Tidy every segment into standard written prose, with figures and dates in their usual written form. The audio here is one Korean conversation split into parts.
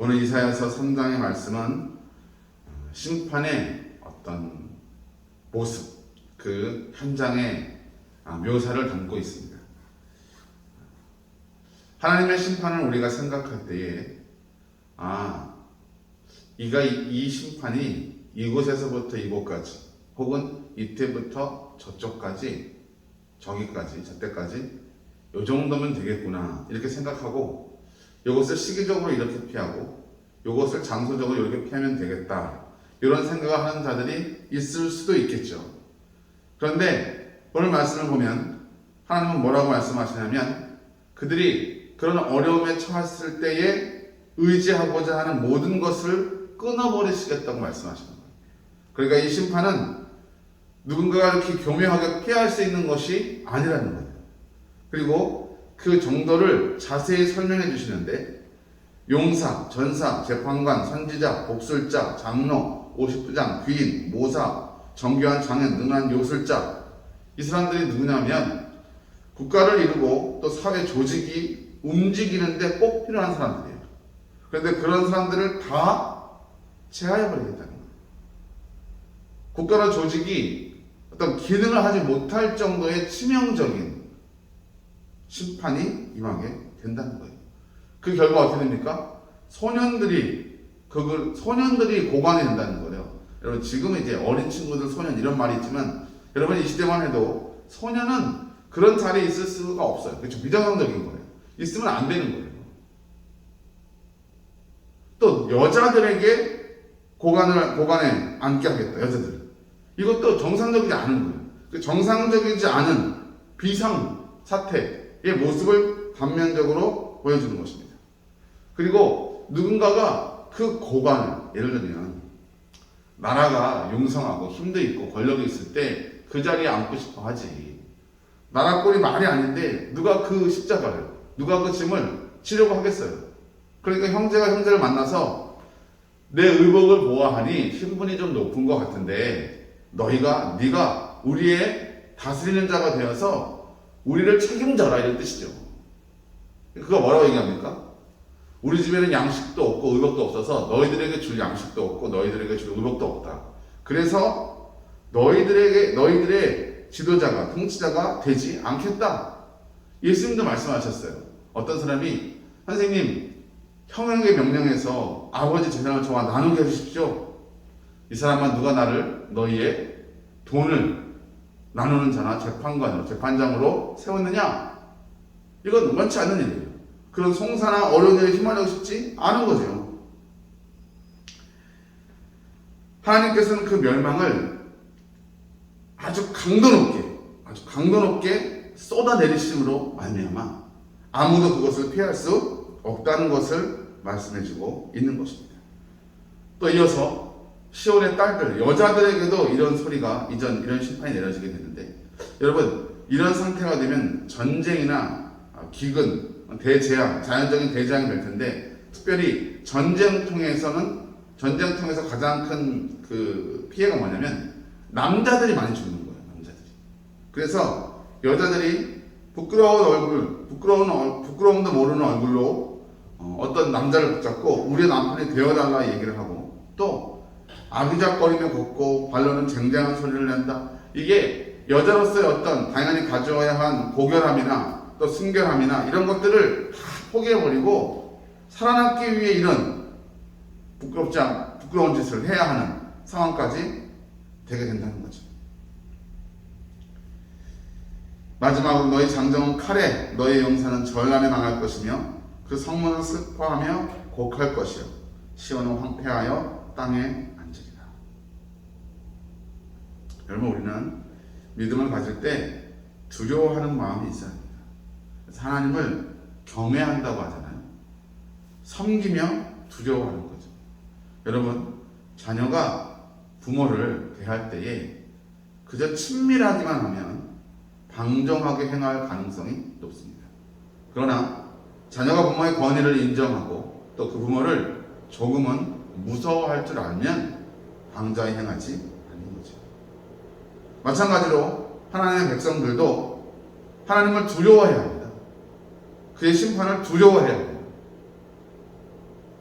오늘 이사야서 3장의 말씀은 심판의 어떤 모습, 그 현장의 묘사를 담고 있습니다. 하나님의 심판을 우리가 생각할 때에 이 심판이 이곳에서부터 이곳까지 혹은 이때부터 저쪽까지 저기까지 저때까지 요 정도면 되겠구나 이렇게 생각하고 이것을 시기적으로 이렇게 피하고 이것을 장소적으로 이렇게 피하면 되겠다 이런 생각을 하는 자들이 있을 수도 있겠죠. 그런데 오늘 말씀을 보면 하나님은 뭐라고 말씀하시냐면 그들이 그런 어려움에 처했을 때에 의지하고자 하는 모든 것을 끊어버리시겠다고 말씀하시는 거예요. 그러니까 이 심판은 누군가가 이렇게 교묘하게 피할 수 있는 것이 아니라는 거예요. 그리고 그 정도를 자세히 설명해 주시는데 용사, 전사, 재판관, 선지자, 복술자, 장로, 50부장, 귀인, 모사, 정교한 장인, 능한 요술자 이 사람들이 누구냐면 국가를 이루고 또 사회 조직이 움직이는데 꼭 필요한 사람들이에요. 그런데 그런 사람들을 다 제하해버리겠다는 거예요. 국가나 조직이 어떤 기능을 하지 못할 정도의 치명적인 심판이 임하게 된다는 거예요. 그 결과 어떻게 됩니까? 소년들이 고관이 된다는 거예요. 여러분 지금은 이제 어린 친구들 소년 이런 말이 있지만 여러분 이 시대만 해도 소년은 그런 자리에 있을 수가 없어요. 그렇죠? 비정상적인 거예요. 있으면 안 되는 거예요. 또 여자들에게 고관에 앉게 하겠다. 여자들. 이것도 정상적이지 않은 거예요. 그 정상적이지 않은 비상 사태의 모습을 단면적으로 보여주는 것입니다. 그리고 누군가가 그 고관을 예를 들면 나라가 융성하고 힘도 있고 권력이 있을 때 그 자리에 앉고 싶어 하지. 나라 꼴이 말이 아닌데 누가 그 십자가를 누가 그 짐을 지려고 하겠어요. 그러니까 형제가 형제를 만나서 내 의복을 보아하니 신분이 좀 높은 것 같은데 네가 우리의 다스리는 자가 되어서 우리를 책임져라 이런 뜻이죠. 그거 뭐라고 얘기합니까? 우리 집에는 양식도 없고 의복도 없어서 너희들에게 줄 양식도 없고 너희들에게 줄 의복도 없다. 그래서 너희들의 지도자가 통치자가 되지 않겠다. 예수님도 말씀하셨어요. 어떤 사람이 선생님 형에게 명령해서 아버지 재산을 저와 나누게 해주십시오. 이 사람은 누가 나를 너희의 돈을 나누는 자나 재판장으로 세웠느냐? 이건 원치 않는 일이에요. 그런 송사나 어려운 일에 휘말리고 싶지 않은 거죠. 하나님께서는 그 멸망을 아주 강도 높게 쏟아내리심으로 말미암아 아무도 그것을 피할 수 없다는 것을 말씀해주고 있는 것입니다. 또 이어서 시온의 딸들, 여자들에게도 이런 심판이 내려지게 되는데 여러분 이런 상태가 되면 전쟁이나 기근, 대재앙, 자연적인 대재앙이 될 텐데 특별히 전쟁 통해서 가장 큰 그 피해가 뭐냐면 남자들이 많이 죽는 거예요. 남자들이. 그래서 여자들이 부끄러움도 모르는 얼굴로 어떤 남자를 붙잡고 우리 남편이 되어달라 얘기를 하고 또 아기작거리며 걷고 발로는 쟁쟁한 소리를 낸다. 이게 여자로서의 어떤 당연히 가져야 한 고결함이나 또 순결함이나 이런 것들을 다 포기해버리고 살아남기 위해 이런 부끄러운 짓을 해야 하는 상황까지 되게 된다는 거죠. 마지막으로 너희 장정은 칼에 너희 용사는 전란에 망할 것이며 그 성문은 슬퍼하며 곡할 것이요 시온은 황폐하여 땅에 앉으리라. 여러분 우리는 믿음을 가질 때 두려워하는 마음이 있어야 합니다. 그래서 하나님을 경외한다고 하잖아요. 섬기며 두려워하는 거죠. 여러분 자녀가 부모를 대할 때에 그저 친밀하기만 하면 방종하게 행할 가능성이 높습니다. 그러나 자녀가 부모의 권위를 인정하고 또 그 부모를 조금은 무서워할 줄 알면 방자히 행하지 않는 거죠. 마찬가지로 하나님의 백성들도 하나님을 두려워해야 합니다. 그의 심판을 두려워해야 합니다.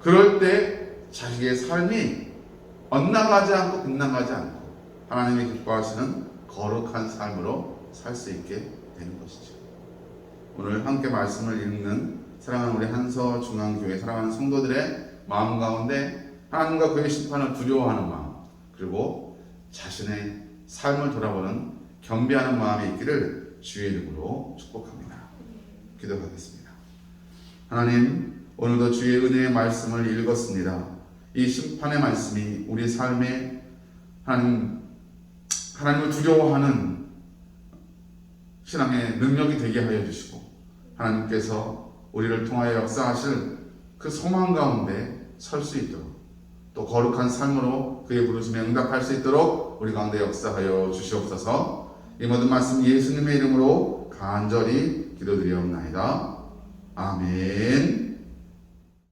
그럴 때 자기의 삶이 엇나가지 않고 빗나가지 않고 하나님이 기뻐하시는 거룩한 삶으로 살 수 있게 되는 것이죠. 오늘 함께 말씀을 읽는 사랑하는 우리 한서중앙교회 사랑하는 성도들의 마음 가운데 하나님과 그의 심판을 두려워하는 마음, 그리고 자신의 삶을 돌아보는 겸비하는 마음이 있기를 주의 이름으로 축복합니다. 기도하겠습니다. 하나님, 오늘도 주의 은혜의 말씀을 읽었습니다. 이 심판의 말씀이 우리 삶에 하나님을 두려워하는 신앙의 능력이 되게 하여 주시고, 하나님께서 우리를 통하여 역사하실 그 소망 가운데 설 수 있도록, 또 거룩한 삶으로 그의 부르심에 응답할 수 있도록 우리 가운데 역사하여 주시옵소서. 이 모든 말씀 예수님의 이름으로 간절히 기도드리옵나이다. 아멘.